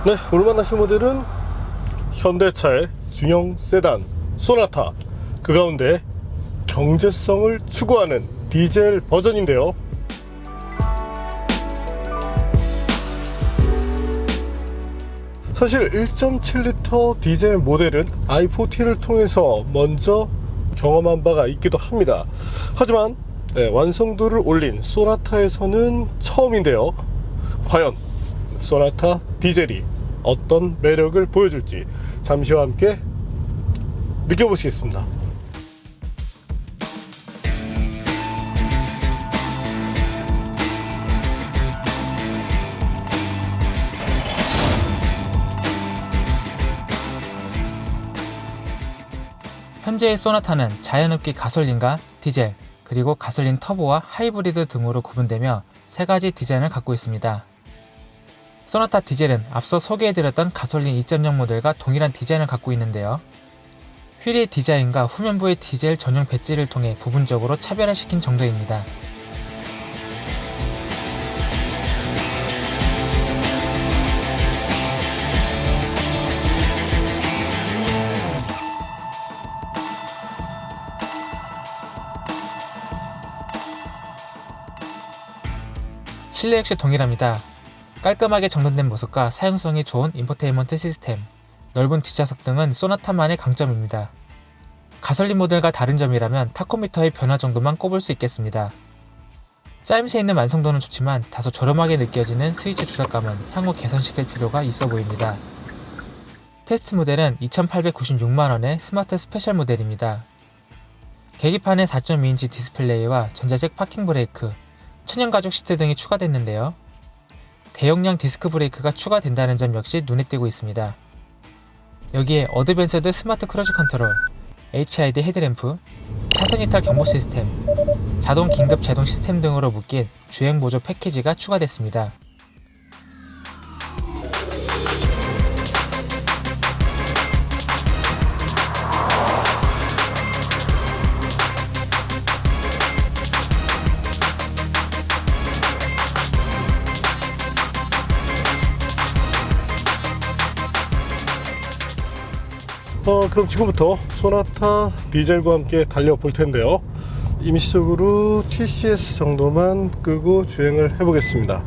네, 오늘 만나실 모델은 현대차의 중형 세단 소나타, 그 가운데 경제성을 추구하는 디젤 버전인데요. 사실 1.7L 디젤 모델은 i40를 통해서 먼저 경험한 바가 있기도 합니다. 하지만 완성도를 올린 소나타에서는 처음인데요. 과연 소나타 디젤이 어떤 매력을 보여줄지 잠시와 함께 느껴보시겠습니다. 현재의 소나타는 자연흡기 가솔린과 디젤, 그리고 가솔린 터보와 하이브리드 등으로 구분되며 세 가지 디자인을 갖고 있습니다. 소나타 디젤은 앞서 소개해드렸던 가솔린 2.0 모델과 동일한 디자인을 갖고 있는데요. 휠의 디자인과 후면부의 디젤 전용 배지를 통해 부분적으로 차별화시킨 정도입니다. 실내 역시 동일합니다. 깔끔하게 정돈된 모습과 사용성이 좋은 인포테인먼트 시스템, 넓은 뒷좌석 등은 소나타만의 강점입니다. 가솔린 모델과 다른 점이라면 타코미터의 변화 정도만 꼽을 수 있겠습니다. 짜임새 있는 완성도는 좋지만 다소 저렴하게 느껴지는 스위치 조작감은 향후 개선시킬 필요가 있어 보입니다. 테스트 모델은 2,896만원의 스마트 스페셜 모델입니다. 계기판에 4.2인치 디스플레이와 전자식 파킹 브레이크, 천연 가죽 시트 등이 추가됐는데요. 대용량 디스크 브레이크가 추가된다는 점 역시 눈에 띄고 있습니다. 여기에 어드밴스드 스마트 크루즈 컨트롤, HID 헤드램프, 차선 이탈 경보 시스템, 자동 긴급 제동 시스템 등으로 묶인 주행 보조 패키지가 추가됐습니다. 그럼 지금부터 소나타 디젤과 함께 달려볼 텐데요. 임시적으로 TCS 정도만 끄고 주행을 해보겠습니다.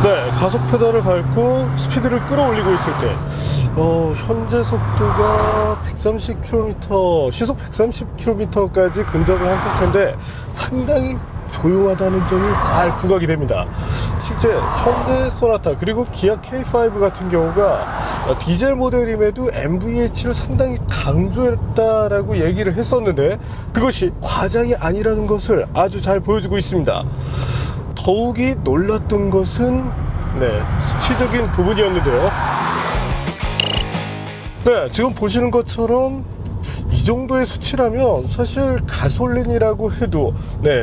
네, 가속 페달을 밟고 스피드를 끌어올리고 있을 때 현재 속도가 130km, 시속 130km까지 근접을 한 상태인데 상당히 조용하다는 점이 잘 부각이 됩니다. 실제 현대 소나타 그리고 기아 K5 같은 경우가 디젤 모델임에도 MVH를 상당히 강조했다라고 얘기를 했었는데 그것이 과장이 아니라는 것을 아주 잘 보여주고 있습니다. 더욱이 놀랐던 것은 수치적인 부분이었는데요. 지금 보시는 것처럼 이 정도의 수치라면 사실 가솔린이라고 해도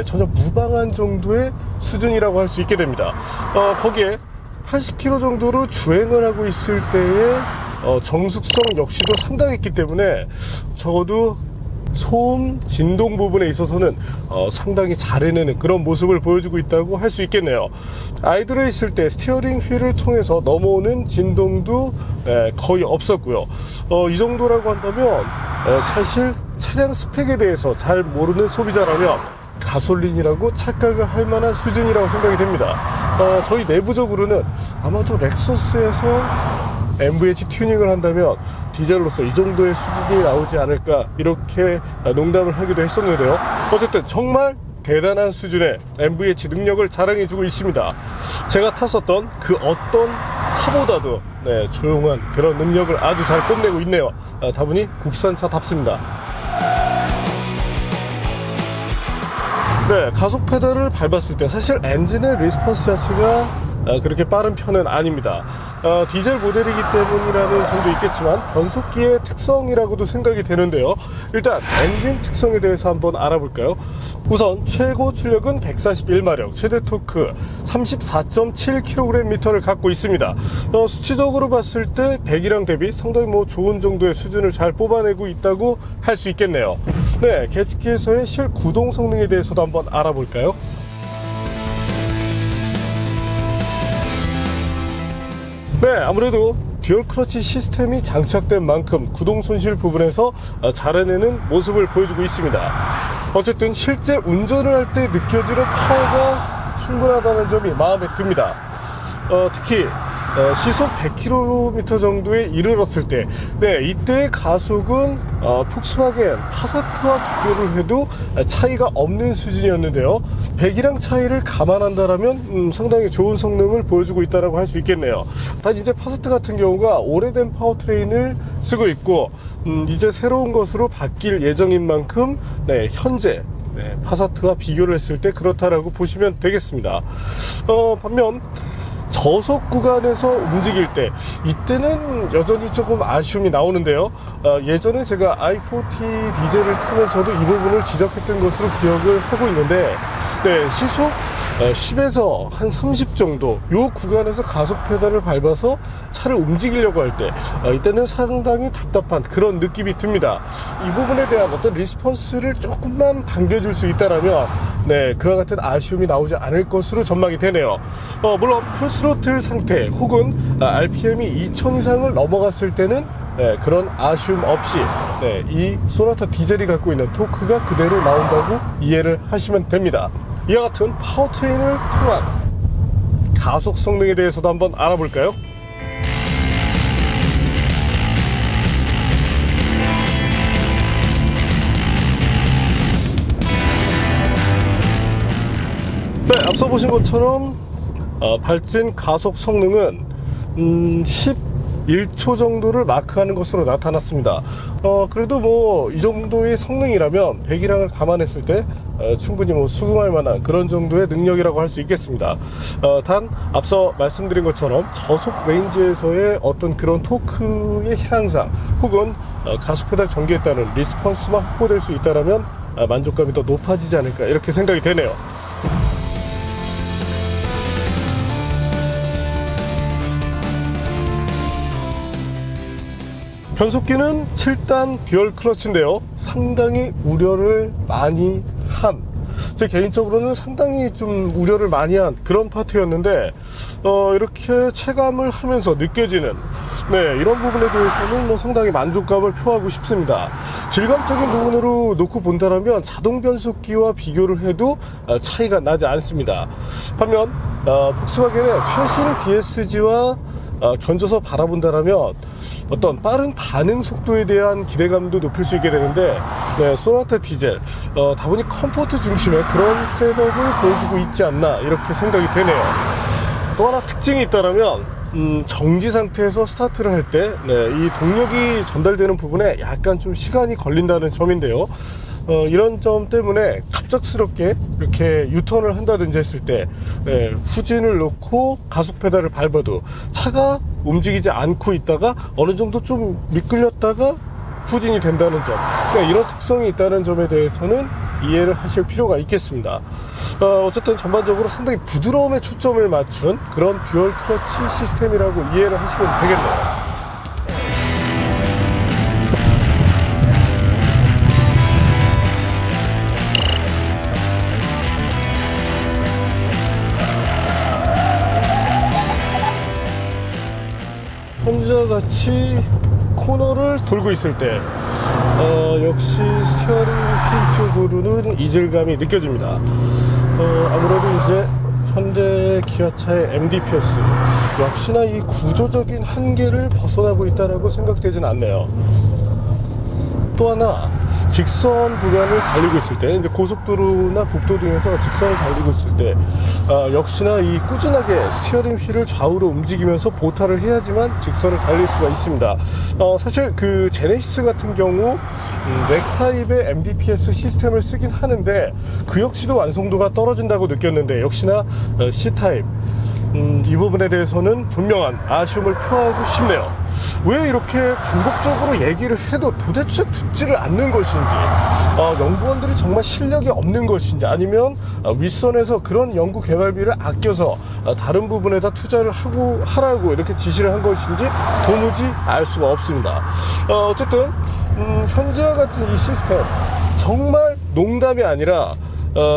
전혀 무방한 정도의 수준이라고 할 수 있게 됩니다. 거기에 80km 정도로 주행을 하고 있을 때의 정숙성 역시도 상당했기 때문에 적어도 소음, 진동 부분에 있어서는 상당히 잘 해내는 그런 모습을 보여주고 있다고 할 수 있겠네요. 아이들에 있을 때 스티어링 휠을 통해서 넘어오는 진동도 거의 없었고요. 이 정도라고 한다면 사실 차량 스펙에 대해서 잘 모르는 소비자라면 가솔린이라고 착각을 할 만한 수준이라고 생각이 됩니다. 저희 내부적으로는 아마도 렉서스에서 MVH 튜닝을 한다면 디젤로서 이 정도의 수준이 나오지 않을까 이렇게 농담을 하기도 했었는데요. 어쨌든 정말 대단한 수준의 MVH 능력을 자랑해주고 있습니다. 제가 탔었던 그 어떤 차보다도 조용한 그런 능력을 아주 잘 뽐내고 있네요. 다분히 국산차답습니다. 가속 페달을 밟았을 때 사실 엔진의 리스폰스 자체가 그렇게 빠른 편은 아닙니다. 디젤 모델이기 때문이라는 점도 있겠지만 변속기의 특성이라고도 생각이 되는데요. 일단 엔진 특성에 대해서 한번 알아볼까요? 우선 최고 출력은 141마력, 최대 토크 34.7kgm를 갖고 있습니다. 수치적으로 봤을 때 배기량 대비 상당히 좋은 정도의 수준을 잘 뽑아내고 있다고 할 수 있겠네요. 계측기에서의 실구동 성능에 대해서도 한번 알아볼까요? 네, 아무래도 듀얼 클러치 시스템이 장착된 만큼 구동 손실 부분에서 잘해내는 모습을 보여주고 있습니다. 어쨌든 실제 운전을 할 때 느껴지는 파워가 충분하다는 점이 마음에 듭니다. 특히 시속 100km 정도에 이르렀을 때, 네, 이때의 가속은 폭스바겐 파사트와 비교를 해도 차이가 없는 수준이었는데요. 배기량 차이를 감안한다라면 상당히 좋은 성능을 보여주고 있다고 할 수 있겠네요. 단 이제 파사트 같은 경우가 오래된 파워트레인을 쓰고 있고 이제 새로운 것으로 바뀔 예정인 만큼, 네, 현재 파사트와 비교를 했을 때 그렇다라고 보시면 되겠습니다. 반면 저속 구간에서 움직일 때, 이때는 여전히 조금 아쉬움이 나오는데요. 예전에 제가 i40 디젤을 타면서도 이 부분을 지적했던 것으로 기억을 하고 있는데, 네, 시속 10에서 한 30 정도 요 구간에서 가속 페달을 밟아서 차를 움직이려고 할 때, 이때는 상당히 답답한 그런 느낌이 듭니다. 이 부분에 대한 어떤 리스폰스를 조금만 당겨줄 수 있다라면, 네, 그와 같은 아쉬움이 나오지 않을 것으로 전망이 되네요. 물론 풀스로틀 상태 혹은 RPM이 2000 이상을 넘어갔을 때는, 네, 그런 아쉬움 없이, 네, 이 소나타 디젤이 갖고 있는 토크가 그대로 나온다고 이해를 하시면 됩니다. 이와 같은 파워트레인을 통한 가속 성능에 대해서도 한번 알아볼까요? 네, 앞서 보신 것처럼 발진 가속 성능은 11초 정도를 마크하는 것으로 나타났습니다. 그래도 뭐 이 정도의 성능이라면 배기량을 감안했을 때 충분히 뭐 수긍할 만한 그런 정도의 능력이라고 할 수 있겠습니다. 단 앞서 말씀드린 것처럼 저속 레인지에서의 어떤 그런 토크의 향상 혹은 가속 페달 전개에 따른 리스폰스만 확보될 수 있다면 만족감이 더 높아지지 않을까, 이렇게 생각이 되네요. 변속기는 7단 듀얼 클러치인데요, 상당히 우려를 많이 한, 제 개인적으로는 상당히 좀 우려를 많이 한 그런 파트였는데, 이렇게 체감을 하면서 느껴지는, 네, 이런 부분에 대해서는 뭐 상당히 만족감을 표하고 싶습니다. 질감적인 부분으로 놓고 본다면 자동 변속기와 비교를 해도 차이가 나지 않습니다. 반면 폭스바겐의 최신 DSG와 견져서 바라본다면 어떤 빠른 반응 속도에 대한 기대감도 높일 수 있게 되는데, 네, 소나타 디젤 다분히 컴포트 중심의 그런 셋업을 보여주고 있지 않나, 이렇게 생각이 되네요. 또 하나 특징이 있다면 정지 상태에서 스타트를 할 때, 네, 이 동력이 전달되는 부분에 약간 좀 시간이 걸린다는 점인데요. 이런 점 때문에 갑작스럽게 이렇게 유턴을 한다든지 했을 때, 네, 후진을 놓고 가속 페달을 밟아도 차가 움직이지 않고 있다가 어느 정도 좀 미끌렸다가 후진이 된다는 점, 그러니까 이런 특성이 있다는 점에 대해서는 이해를 하실 필요가 있겠습니다. 어쨌든 전반적으로 상당히 부드러움에 초점을 맞춘 그런 듀얼 클러치 시스템이라고 이해를 하시면 되겠네요. 현재와 같이 코너를 돌고 있을 때 역시 스티어링 휠 쪽으로는 이질감이 느껴집니다. 아무래도 이제 현대 기아차의 MDPS 역시나 이 구조적인 한계를 벗어나고 있다라고 생각되진 않네요. 또 하나, 직선 구간을 달리고 있을 때, 이제 고속도로나 국도 등에서 직선을 달리고 있을 때, 역시나 이 꾸준하게 스티어링 휠을 좌우로 움직이면서 보타를 해야지만 직선을 달릴 수가 있습니다. 사실 그 제네시스 같은 경우 렉 타입의 MDPS 시스템을 쓰긴 하는데 그 역시도 완성도가 떨어진다고 느꼈는데, 역시나 C 타입 이 부분에 대해서는 분명한 아쉬움을 표하고 싶네요. 왜 이렇게 반복적으로 얘기를 해도 도대체 듣지를 않는 것인지, 연구원들이 정말 실력이 없는 것인지, 아니면 윗선에서 그런 연구 개발비를 아껴서 다른 부분에다 투자를 하라고 이렇게 지시를 한 것인지 도무지 알 수가 없습니다. 어쨌든 현재와 같은 이 시스템 정말 농담이 아니라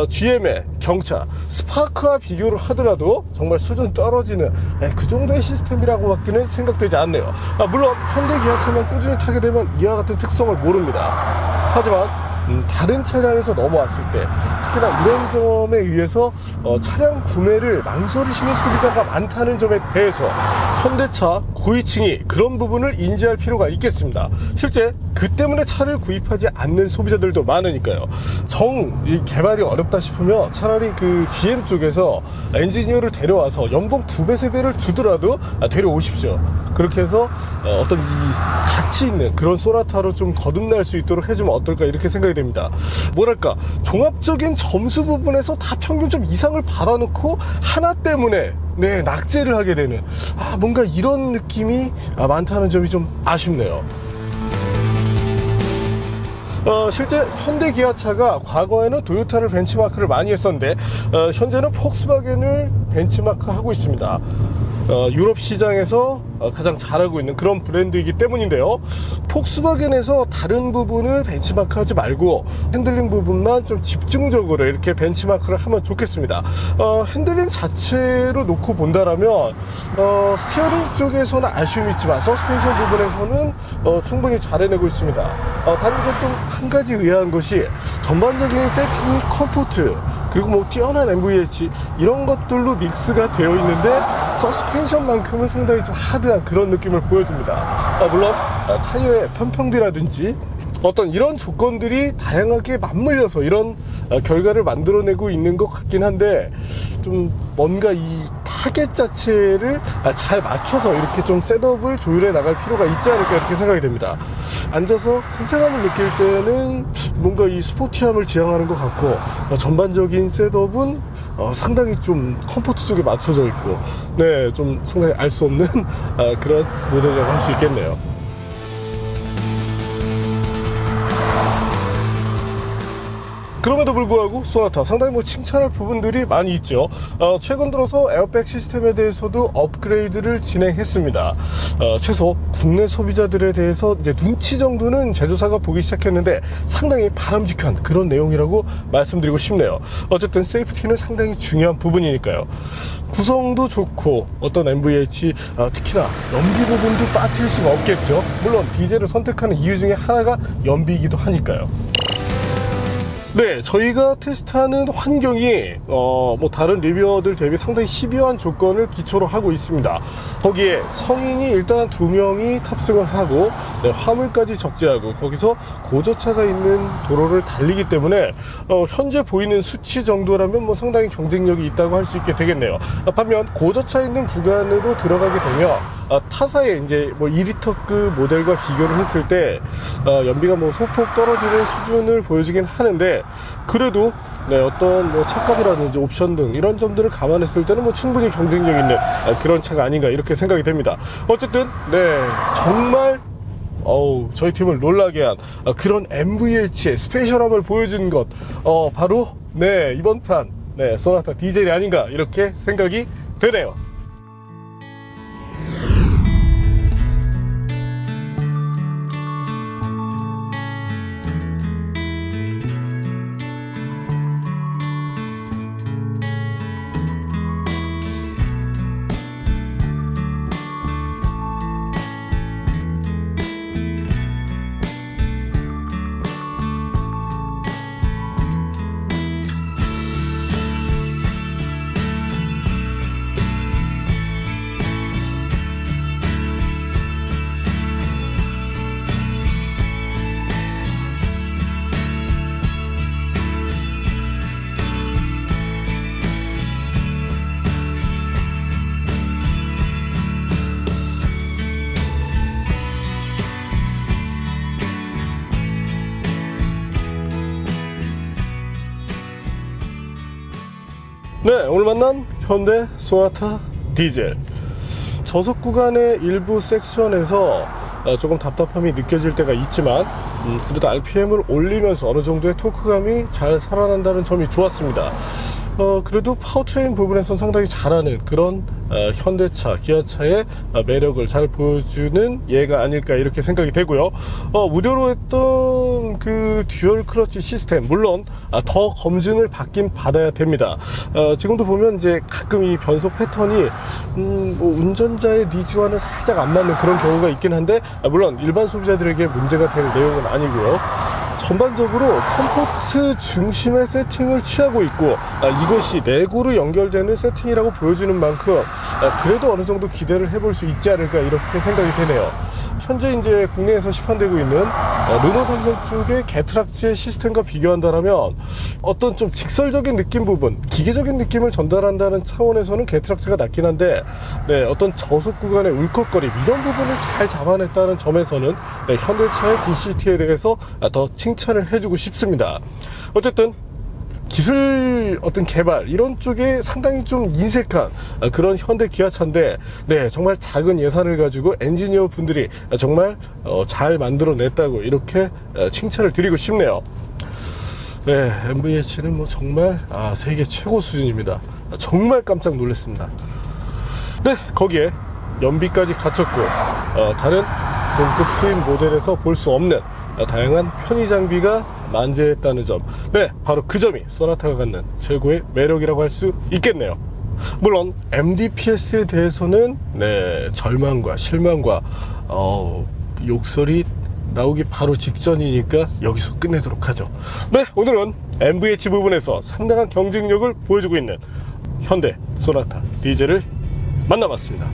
GM의 경차, 스파크와 비교를 하더라도 정말 수준 떨어지는 그 정도의 시스템이라고밖에는 생각되지 않네요. 물론 현대 기아차만 꾸준히 타게 되면 이와 같은 특성을 모릅니다. 하지만 다른 차량에서 넘어왔을 때 특히나 이런 점에 의해서 차량 구매를 망설이시는 소비자가 많다는 점에 대해서 현대차 고위층이 그런 부분을 인지할 필요가 있겠습니다. 실제 그 때문에 차를 구입하지 않는 소비자들도 많으니까요. 이 개발이 어렵다 싶으면 차라리 그 GM 쪽에서 엔지니어를 데려와서 연봉 2배, 3배를 주더라도 데려오십시오. 그렇게 해서 어떤 이 가치 있는 그런 소나타로 좀 거듭날 수 있도록 해주면 어떨까 이렇게 생각이 됩니다. 뭐랄까 종합적인 점수 부분에서 다 평균점 이상을 받아놓고 하나 때문에 낙제를 하게 되는 뭔가 이런 느낌이 많다는 점이 좀 아쉽네요. 실제 현대 기아차가 과거에는 도요타를 벤치마크를 많이 했었는데 현재는 폭스바겐을 벤치마크하고 있습니다. 유럽 시장에서 가장 잘하고 있는 그런 브랜드이기 때문인데요. 폭스바겐에서 다른 부분을 벤치마크하지 말고 핸들링 부분만 좀 집중적으로 이렇게 벤치마크를 하면 좋겠습니다. 핸들링 자체로 놓고 본다라면 스티어링 쪽에서는 아쉬움이 있지만 서스펜션 부분에서는 충분히 잘 해내고 있습니다. 단 이제 좀 한 가지 의아한 것이 전반적인 세팅 컴포트 그리고 뭐 뛰어난 MVH 이런 것들로 믹스가 되어 있는데 서스펜션만큼은 상당히 좀 하드한 그런 느낌을 보여줍니다. 물론 타이어의 편평비라든지 어떤 이런 조건들이 다양하게 맞물려서 이런 결과를 만들어내고 있는 것 같긴 한데 좀 뭔가 이 타겟 자체를 잘 맞춰서 이렇게 좀 셋업을 조율해 나갈 필요가 있지 않을까 이렇게 생각이 됩니다. 앉아서 승차감을 느낄 때는 뭔가 이 스포티함을 지향하는 것 같고 전반적인 셋업은 상당히 좀 컴포트 쪽에 맞춰져 있고 좀 상당히 알 수 없는 그런 모델이라고 할 수 있겠네요. 그럼에도 불구하고 소나타 상당히 뭐 칭찬할 부분들이 많이 있죠. 최근 들어서 에어백 시스템에 대해서도 업그레이드를 진행했습니다. 최소 국내 소비자들에 대해서 이제 눈치 정도는 제조사가 보기 시작했는데 상당히 바람직한 그런 내용이라고 말씀드리고 싶네요. 어쨌든 세이프티는 상당히 중요한 부분이니까요. 구성도 좋고 어떤 MVH 특히나 연비 부분도 빠뜨릴 수가 없겠죠. 물론 디젤을 선택하는 이유 중에 하나가 연비이기도 하니까요. 저희가 테스트하는 환경이 뭐 다른 리뷰어들 대비 상당히 희비한 조건을 기초로 하고 있습니다. 거기에 성인이 일단 2명이 탑승을 하고 화물까지 적재하고 거기서 고저차가 있는 도로를 달리기 때문에 현재 보이는 수치 정도라면 뭐 상당히 경쟁력이 있다고 할 수 있게 되겠네요. 반면 고저차 있는 구간으로 들어가게 되면 타사의 이제 뭐 2리터급 모델과 비교를 했을 때 연비가 뭐 소폭 떨어지는 수준을 보여주긴 하는데 그래도 어떤 뭐 차값이라든지 옵션 등 이런 점들을 감안했을 때는 뭐 충분히 경쟁력 있는 그런 차가 아닌가 이렇게 생각이 됩니다. 어쨌든 정말 저희 팀을 놀라게 한 그런 MVH의 스페셜함을 보여준 것 바로 이번 판 소나타 디젤이 아닌가 이렇게 생각이 되네요. 오늘 만난 현대 소나타 디젤 저속 구간의 일부 섹션에서 조금 답답함이 느껴질 때가 있지만 그래도 RPM을 올리면서 어느 정도의 토크감이 잘 살아난다는 점이 좋았습니다. 그래도 파워트레인 부분에선 상당히 잘하는 그런 현대차, 기아차의 매력을 잘 보여주는 얘가 아닐까 이렇게 생각이 되고요. 우려로 했던 이런 그 듀얼 클러치 시스템, 물론 더 검증을 받긴 받아야 됩니다. 지금도 보면 이제 가끔 이 변속 패턴이 뭐 운전자의 니즈와는 살짝 안 맞는 그런 경우가 있긴 한데, 물론 일반 소비자들에게 문제가 될 내용은 아니고요. 전반적으로 컴포트 중심의 세팅을 취하고 있고, 이것이 레고로 연결되는 세팅이라고 보여주는 만큼 그래도 어느 정도 기대를 해볼 수 있지 않을까, 이렇게 생각이 되네요. 현재 이제 국내에서 시판되고 있는 르노 삼성 쪽의 게트락지의 시스템과 비교한다면 어떤 좀 직설적인 느낌 부분, 기계적인 느낌을 전달한다는 차원에서는 게트락지가 낫긴 한데, 네, 어떤 저속 구간의 울컥거림, 이런 부분을 잘 잡아냈다는 점에서는 네, 현대차의 DCT에 대해서 더 칭찬을 해주고 싶습니다. 어쨌든 기술 어떤 개발 이런 쪽에 상당히 좀 인색한 그런 현대 기아차인데, 네, 정말 작은 예산을 가지고 엔지니어 분들이 정말 잘 만들어냈다고 이렇게 칭찬을 드리고 싶네요. 네, MVH는 뭐 정말 세계 최고 수준입니다. 정말 깜짝 놀랐습니다. 네, 거기에 연비까지 갖췄고 다른 동급 수입 모델에서 볼 수 없는 다양한 편의 장비가 만재했다는 점, 네, 바로 그 점이 소나타가 갖는 최고의 매력이라고 할 수 있겠네요. 물론 MDPS에 대해서는 네, 절망과 실망과 욕설이 나오기 바로 직전이니까 여기서 끝내도록 하죠. 네, 오늘은 MVH 부분에서 상당한 경쟁력을 보여주고 있는 현대 소나타 디젤을 만나봤습니다.